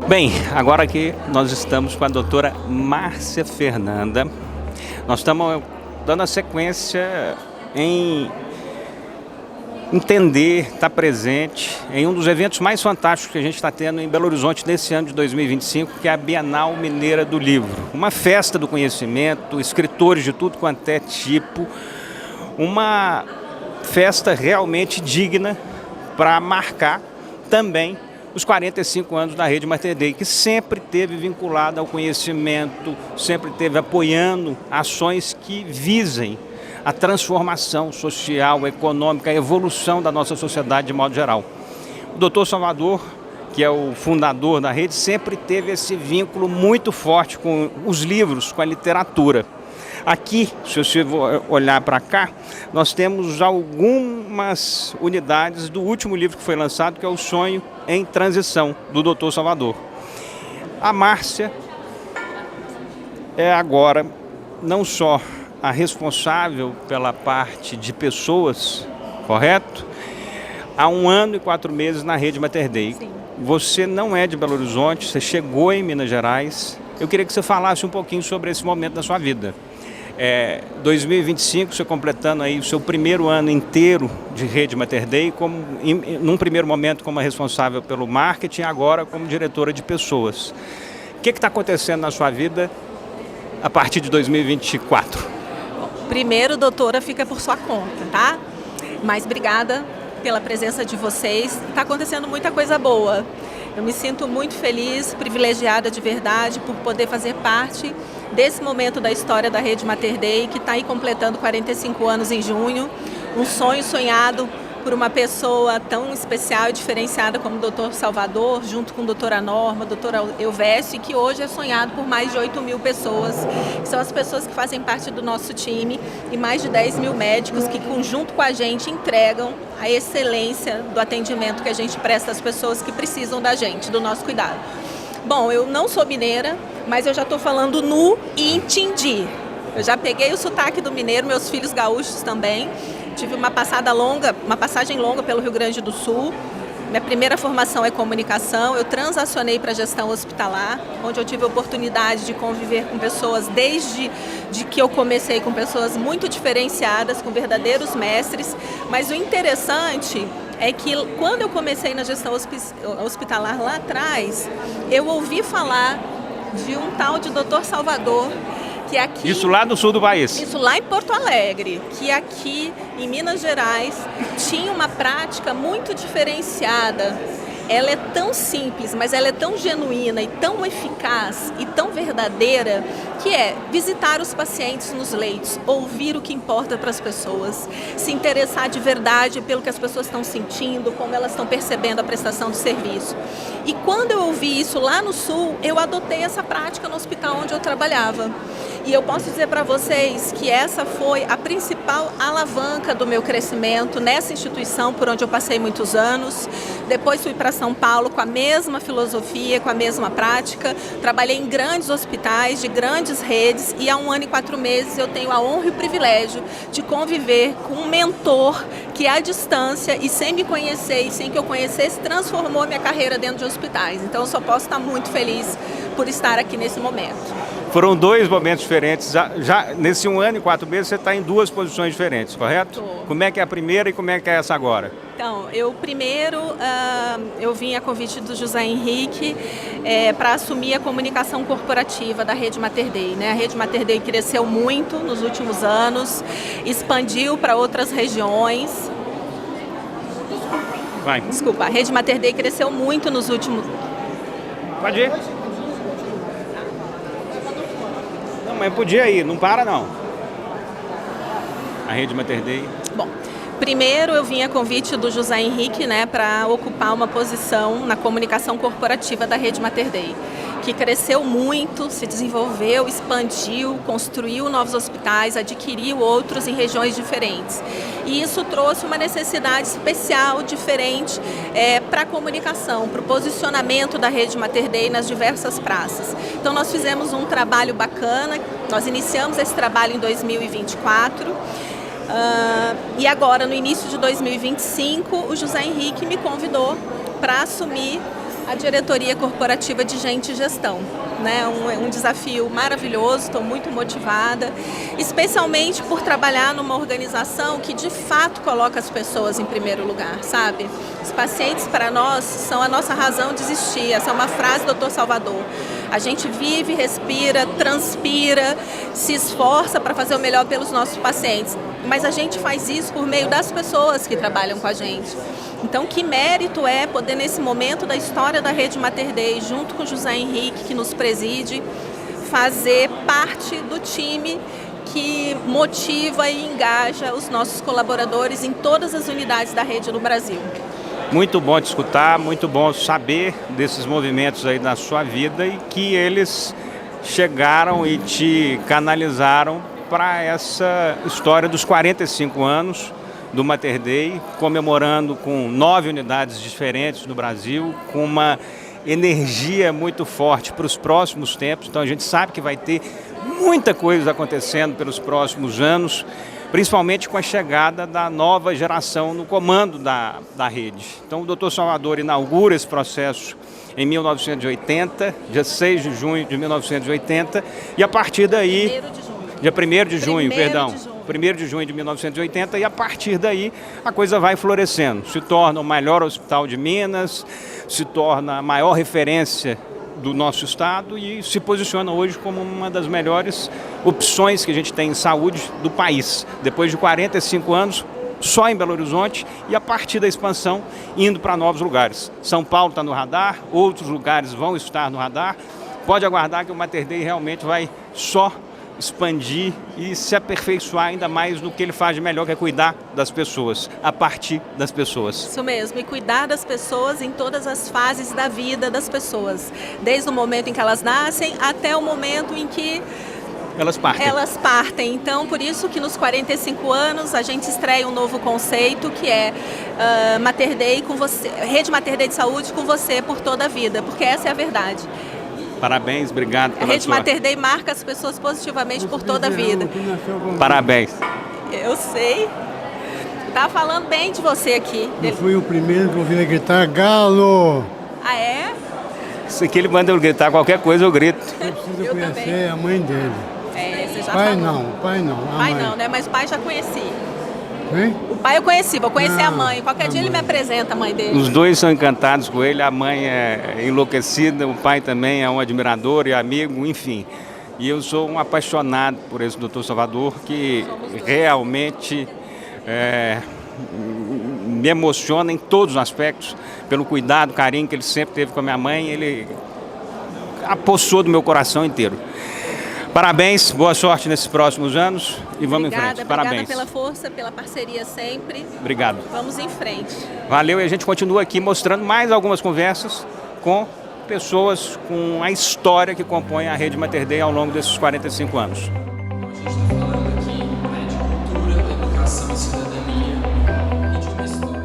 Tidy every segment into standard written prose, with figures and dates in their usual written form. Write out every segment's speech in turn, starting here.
Bem, agora aqui nós estamos com a doutora Márcia Fernanda. Nós estamos dando a sequência em entender, estar presente em um dos eventos mais fantásticos que a gente está tendo em Belo Horizonte nesse ano de 2025, que é a Bienal Mineira do Livro. Uma festa do conhecimento, escritores de tudo quanto é tipo, uma festa realmente digna para marcar também os 45 anos da Rede Mater Dei, que sempre esteve vinculada ao conhecimento, sempre esteve apoiando ações que visem a transformação social, econômica, a evolução da nossa sociedade de modo geral. O doutor Salvador, que é o fundador da rede, sempre teve esse vínculo muito forte com os livros, com a literatura. Aqui, se você olhar para cá, nós temos algumas unidades do último livro que foi lançado, que é O Sonho em Transição, do Dr. Salvador. A Márcia é agora não só a responsável pela parte de pessoas, correto? Há 1 ano e 4 meses na Rede Mater Dei. Sim. Você não é de Belo Horizonte, você chegou em Minas Gerais. Eu queria que você falasse um pouquinho sobre esse momento da sua vida. 2025, você completando aí o seu primeiro ano inteiro de Rede Mater Dei, num primeiro momento como responsável pelo marketing, agora como diretora de pessoas. O que está acontecendo na sua vida a partir de 2024? Primeiro, doutora, fica por sua conta, tá? Mas obrigada pela presença de vocês. Está acontecendo muita coisa boa. Eu me sinto muito feliz, privilegiada de verdade por poder fazer parte desse momento da história da Rede Mater Dei, que está aí completando 45 anos em junho. Um sonho sonhado por uma pessoa tão especial e diferenciada como o Dr. Salvador, junto com a doutora Norma, a doutora Elvésio, e que hoje é sonhado por mais de 8 mil pessoas, que são as pessoas que fazem parte do nosso time, e mais de 10 mil médicos que, junto com a gente, entregam a excelência do atendimento que a gente presta às pessoas que precisam da gente, do nosso cuidado. Bom, eu não sou mineira, mas eu já estou falando nu e entendi. Eu já peguei o sotaque do mineiro, meus filhos gaúchos também. Tive uma passagem longa pelo Rio Grande do Sul. Minha primeira formação é comunicação. Eu transacionei para gestão hospitalar, onde eu tive a oportunidade de conviver com pessoas desde que eu comecei, com pessoas muito diferenciadas, com verdadeiros mestres. Mas o interessante é que quando eu comecei na gestão hospitalar lá atrás, eu ouvi falar de um tal de Dr. Salvador, que aqui... Isso lá no sul do país? Isso lá em Porto Alegre, que aqui em Minas Gerais tinha uma prática muito diferenciada. Ela é tão simples, mas ela é tão genuína e tão eficaz e tão verdadeira, que é visitar os pacientes nos leitos, ouvir o que importa para as pessoas, se interessar de verdade pelo que as pessoas estão sentindo, como elas estão percebendo a prestação do serviço. E quando eu ouvi isso lá no Sul, eu adotei essa prática no hospital onde eu trabalhava. E eu posso dizer para vocês que essa foi a principal alavanca do meu crescimento nessa instituição por onde eu passei muitos anos. Depois fui para São Paulo com a mesma filosofia, com a mesma prática. Trabalhei em grandes hospitais, de grandes redes, e há 1 ano e 4 meses eu tenho a honra e o privilégio de conviver com um mentor que à distância e sem me conhecer e sem que eu conhecesse, transformou minha carreira dentro de hospitais. Então eu só posso estar muito feliz por estar aqui nesse momento. Foram 2 momentos diferentes. Já nesse 1 ano e 4 meses você está em 2 posições diferentes, correto? Tô. Como é que é a primeira e como é que é essa agora? Então, eu vim a convite do José Henrique para assumir a comunicação corporativa da Rede Mater Dei, né? A Rede Mater Dei cresceu muito nos últimos anos, expandiu para outras regiões. Vai. Desculpa, a Rede Mater Dei cresceu muito nos últimos... Pode ir. Não, mas podia ir, não para não. A Rede Mater Dei. Bom, primeiro eu vim a convite do José Henrique, né, para ocupar uma posição na comunicação corporativa da Rede Mater Dei, que cresceu muito, se desenvolveu, expandiu, construiu novos hospitais, adquiriu outros em regiões diferentes. E isso trouxe uma necessidade especial, diferente, para a comunicação, para o posicionamento da Rede Mater Dei nas diversas praças. Então nós fizemos um trabalho bacana, nós iniciamos esse trabalho em 2024, e agora no início de 2025 o José Henrique me convidou para assumir A diretoria corporativa de gente e gestão, né? Um desafio maravilhoso, estou muito motivada, especialmente por trabalhar numa organização que de fato coloca as pessoas em primeiro lugar, sabe? Os pacientes para nós são a nossa razão de existir, essa é uma frase do Dr. Salvador. A gente vive, respira, transpira, se esforça para fazer o melhor pelos nossos pacientes, mas a gente faz isso por meio das pessoas que trabalham com a gente. Então, que mérito é poder, nesse momento da história da Rede Mater Dei, junto com o José Henrique, que nos preside, fazer parte do time que motiva e engaja os nossos colaboradores em todas as unidades da rede no Brasil. Muito bom te escutar, muito bom saber desses movimentos aí na sua vida e que eles chegaram e te canalizaram para essa história dos 45 anos do Mater Dei, comemorando com 9 unidades diferentes no Brasil, com uma energia muito forte para os próximos tempos. Então a gente sabe que vai ter muita coisa acontecendo pelos próximos anos, principalmente com a chegada da nova geração no comando da rede. Então o Dr. Salvador inaugura esse processo em 1980, dia 6 de junho de 1980, e a partir daí... Dia 1º de junho, perdão. 1º de junho de 1980, e a partir daí a coisa vai florescendo. Se torna o maior hospital de Minas, se torna a maior referência do nosso estado e se posiciona hoje como uma das melhores opções que a gente tem em saúde do país. Depois de 45 anos, só em Belo Horizonte, e a partir da expansão indo para novos lugares. São Paulo está no radar, outros lugares vão estar no radar. Pode aguardar que o Mater Dei realmente vai só expandir e se aperfeiçoar ainda mais no que ele faz de melhor, que é cuidar das pessoas, a partir das pessoas. Isso mesmo, e cuidar das pessoas em todas as fases da vida das pessoas, desde o momento em que elas nascem até o momento em que elas partem. Então, por isso que nos 45 anos a gente estreia um novo conceito, que é Mater Dei com você, Rede Mater Dei de Saúde com você por toda a vida, porque essa é a verdade. Parabéns, obrigado pela A Rede Mater Dei marca as pessoas positivamente por toda a vida. Parabéns. Eu sei. Tá falando bem de você aqui. Eu fui o primeiro que ouvi gritar galo. Ah, é? Se aqui ele manda eu gritar qualquer coisa, eu grito. Eu preciso conhecer a mãe dele. Você já pai falou. não, pai não. Pai não, né? Mas o pai já conheci. Hein? O pai eu conheci, vou conhecer a Não, mãe. Qualquer dia ele me apresenta a mãe dele. Os dois são encantados com ele, a mãe é enlouquecida, o pai também é um admirador e amigo, enfim. E eu sou um apaixonado por esse Dr. Salvador, que realmente me emociona em todos os aspectos, pelo cuidado, carinho que ele sempre teve com a minha mãe, ele apossou do meu coração inteiro. Parabéns, boa sorte nesses próximos anos e vamos em frente. Parabéns. Obrigada pela força, pela parceria sempre. Obrigado. Vamos em frente. Valeu, e a gente continua aqui mostrando mais algumas conversas com pessoas com a história que compõe a Rede Mater Dei ao longo desses 45 anos. A gente está falando aqui, né, de cultura, educação e cidadania e de uma história.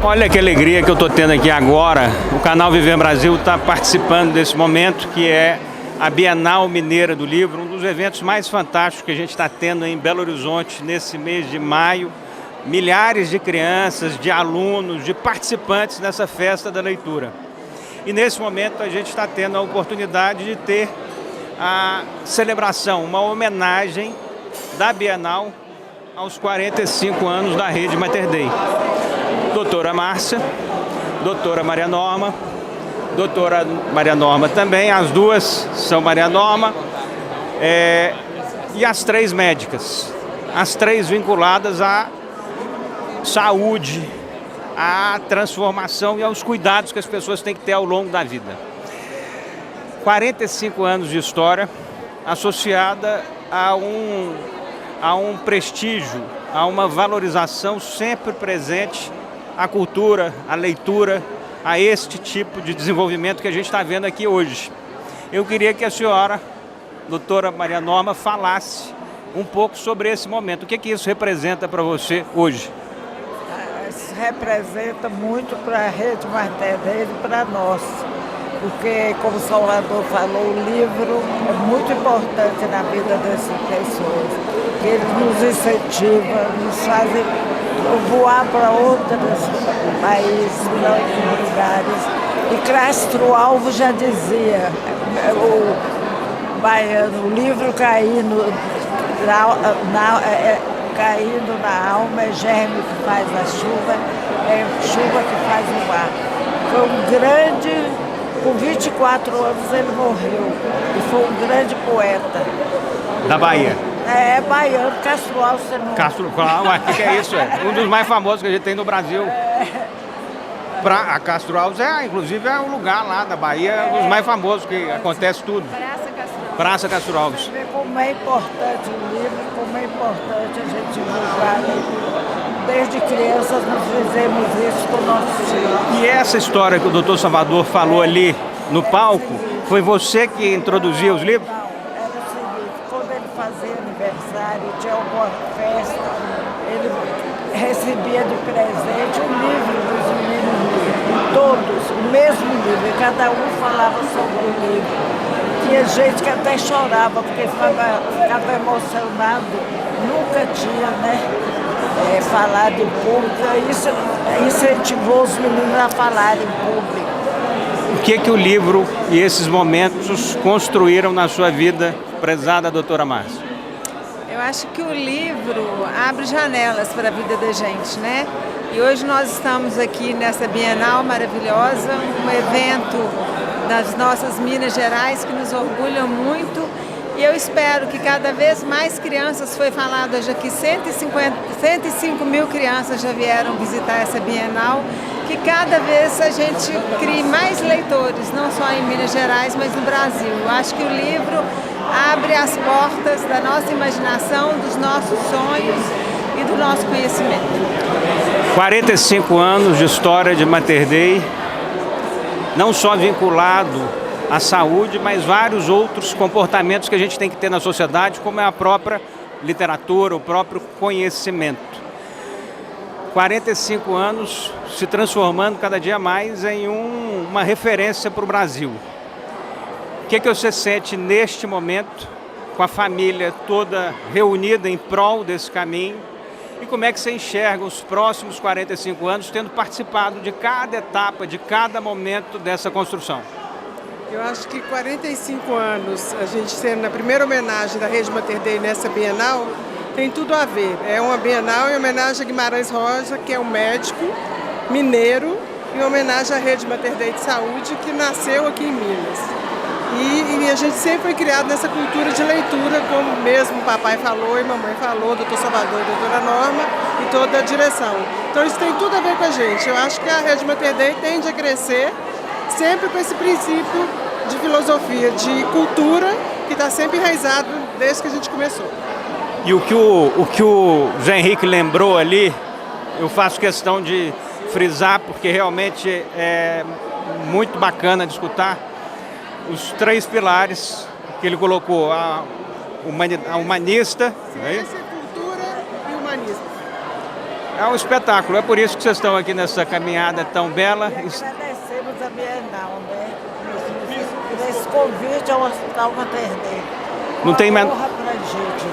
Olha que alegria que eu estou tendo aqui agora. O canal Viver Brasil está participando desse momento, que é a Bienal Mineira do Livro, um dos eventos mais fantásticos que a gente está tendo em Belo Horizonte nesse mês de maio. Milhares de crianças, de alunos, de participantes nessa festa da leitura. E nesse momento a gente está tendo a oportunidade de ter a celebração, uma homenagem da Bienal aos 45 anos da Rede Mater Dei. Doutora Márcia, doutora Maria Norma, doutora Maria Norma também, as duas são Maria Norma, e as 3 médicas, as 3 vinculadas à saúde, à transformação e aos cuidados que as pessoas têm que ter ao longo da vida. 45 anos de história associada a um prestígio, a uma valorização sempre presente à cultura, à leitura, a este tipo de desenvolvimento que a gente está vendo aqui hoje. Eu queria que a senhora, doutora Maria Norma, falasse um pouco sobre esse momento. O que isso representa para você hoje? Isso representa muito para a Rede Mater Dei e para nós, porque, como o Salvador falou, o livro é muito importante na vida dessas pessoas. Eles nos incentivam, nos fazem voar para outros países, para outros lugares. E Castro Alves já dizia, o baiano, o livro caindo na alma é germe que faz a chuva, é chuva que faz o mar. Foi um grande, com 24 anos ele morreu, e foi um grande poeta. Da Bahia? É baiano, Castro Alves. Castro Alves, o que é isso? Um dos mais famosos que a gente tem no Brasil. A Castro Alves, inclusive, é um lugar lá da Bahia, um dos mais famosos, que acontece tudo. Praça Castro Alves. Você vê como é importante o livro, como é importante a gente divulgar. Desde crianças nós fizemos isso com nossos filhos. E essa história que o doutor Salvador falou ali no palco, foi você que introduzia os livros? Não, era o seguinte, quando ele fazia aniversário, tinha alguma festa, ele recebia de presente um livro dos meninos, todos, o mesmo livro, e cada um falava sobre o livro. Tinha gente que até chorava, porque ficava emocionado, nunca tinha, falado em público, isso incentivou os meninos a falarem em público. O que o livro e esses momentos construíram na sua vida, prezada doutora Márcia? Eu acho que o livro abre janelas para a vida da gente, né? E hoje nós estamos aqui nessa Bienal maravilhosa, um evento das nossas Minas Gerais que nos orgulha muito. E eu espero que cada vez mais crianças, foi falado hoje aqui, 105 mil crianças já vieram visitar essa Bienal, que cada vez a gente crie mais leitores, não só em Minas Gerais, mas no Brasil. Eu acho que o livro abre as portas da nossa imaginação, dos nossos sonhos e do nosso conhecimento. 45 anos de história de Mater Dei, não só vinculado à saúde, mas vários outros comportamentos que a gente tem que ter na sociedade, como é a própria literatura, o próprio conhecimento. 45 anos se transformando cada dia mais em uma referência para o Brasil. O que você sente neste momento, com a família toda reunida em prol desse caminho, e como é que você enxerga os próximos 45 anos tendo participado de cada etapa, de cada momento dessa construção? Eu acho que 45 anos, a gente sendo na primeira homenagem da Rede Mater Dei nessa Bienal, tem tudo a ver. É uma Bienal em homenagem a Guimarães Rosa, que é um médico mineiro, em homenagem à Rede Mater Dei de Saúde, que nasceu aqui em Minas. E a gente sempre foi criado nessa cultura de leitura, como mesmo o papai falou e mamãe falou, doutor Salvador, doutora Norma e toda a direção. Então isso tem tudo a ver com a gente. Eu acho que a Rede Mater Dei tende a crescer sempre com esse princípio de filosofia, de cultura, que está sempre enraizado desde que a gente começou. E o que o Zé Henrique lembrou ali, eu faço questão de frisar, porque realmente é muito bacana de escutar os três pilares que ele colocou, a humanista, ciência, cultura e humanismo. É um espetáculo, é por isso que vocês estão aqui nessa caminhada tão bela. Agradecemos a Bienal, por esse convite ao Hospital Mater Dei. Não tem honra pra gente,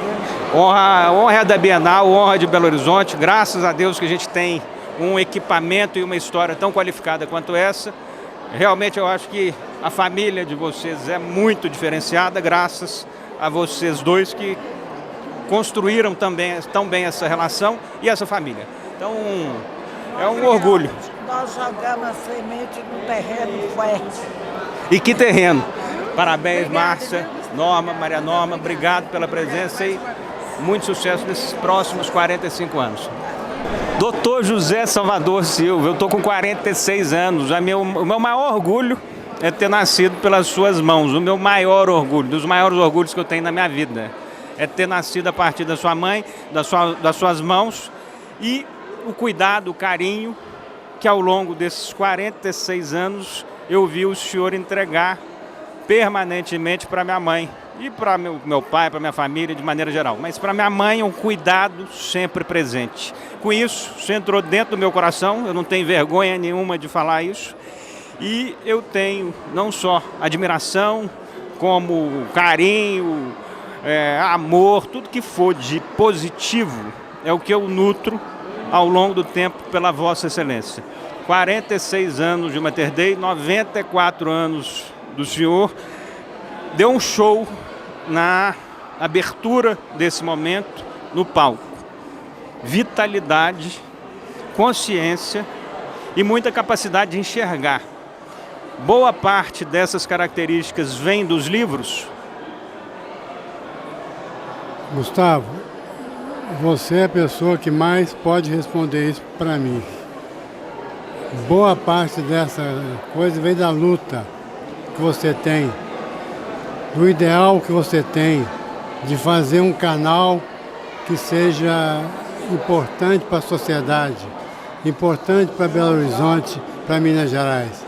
viu? Honra é da Bienal, honra de Belo Horizonte, graças a Deus que a gente tem um equipamento e uma história tão qualificada quanto essa. Realmente eu acho que a família de vocês é muito diferenciada, graças a vocês dois que construíram também tão bem essa relação e essa família. Então é um orgulho. Nós jogamos a semente no terreno fértil. E que terreno! Parabéns, Márcia, Norma, Maria Norma, obrigado pela presença e muito sucesso nesses próximos 45 anos. Doutor José Salvador Silva, eu estou com 46 anos, o meu maior orgulho é ter nascido pelas suas mãos. O meu maior orgulho, dos maiores orgulhos que eu tenho na minha vida, é ter nascido a partir da sua mãe, das suas mãos, e o cuidado, o carinho que ao longo desses 46 anos eu vi o senhor entregar permanentemente para minha mãe e para meu pai, para minha família de maneira geral. Mas para minha mãe, um cuidado sempre presente. Com isso, você entrou dentro do meu coração, eu não tenho vergonha nenhuma de falar isso. E eu tenho não só admiração, como carinho, amor, tudo que for de positivo é o que eu nutro ao longo do tempo pela Vossa Excelência. 46 anos de Mater Dei, 94 anos do senhor, deu um show na abertura desse momento no palco. Vitalidade, consciência e muita capacidade de enxergar. Boa parte dessas características vem dos livros. Gustavo, você é a pessoa que mais pode responder isso para mim. Boa parte dessa coisa vem da luta que você tem, do ideal que você tem de fazer um canal que seja importante para a sociedade, importante para Belo Horizonte, para Minas Gerais.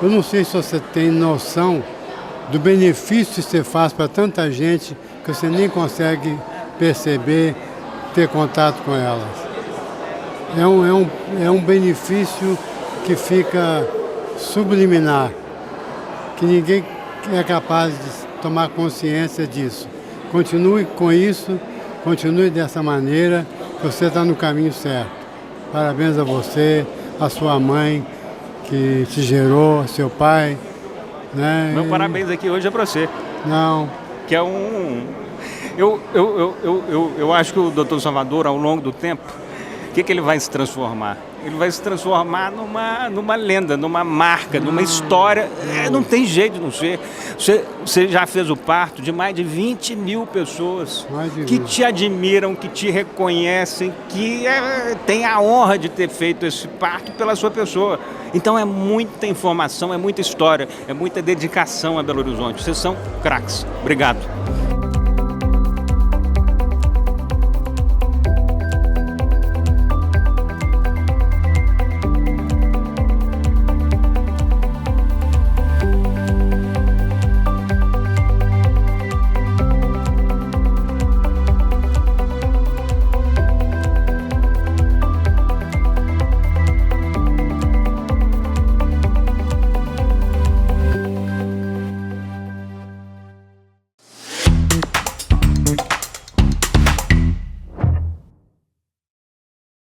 Eu não sei se você tem noção do benefício que você faz para tanta gente que você nem consegue perceber, ter contato com elas. É um benefício que fica subliminar, que ninguém é capaz de tomar consciência disso. Continue com isso, continue dessa maneira, que você está no caminho certo. Parabéns a você, a sua mãe, que te gerou, seu pai. Né? Meu parabéns aqui hoje é para você. Não. Que é um... Eu acho que o Dr. Salvador, ao longo do tempo, o que ele vai se transformar? Ele vai se transformar numa lenda, numa marca, numa história. Não tem jeito de não ser. Você já fez o parto de mais de 20 mil pessoas que te admiram, que te reconhecem, que têm a honra de ter feito esse parto pela sua pessoa. Então é muita informação, é muita história, é muita dedicação a Belo Horizonte. Vocês são craques. Obrigado.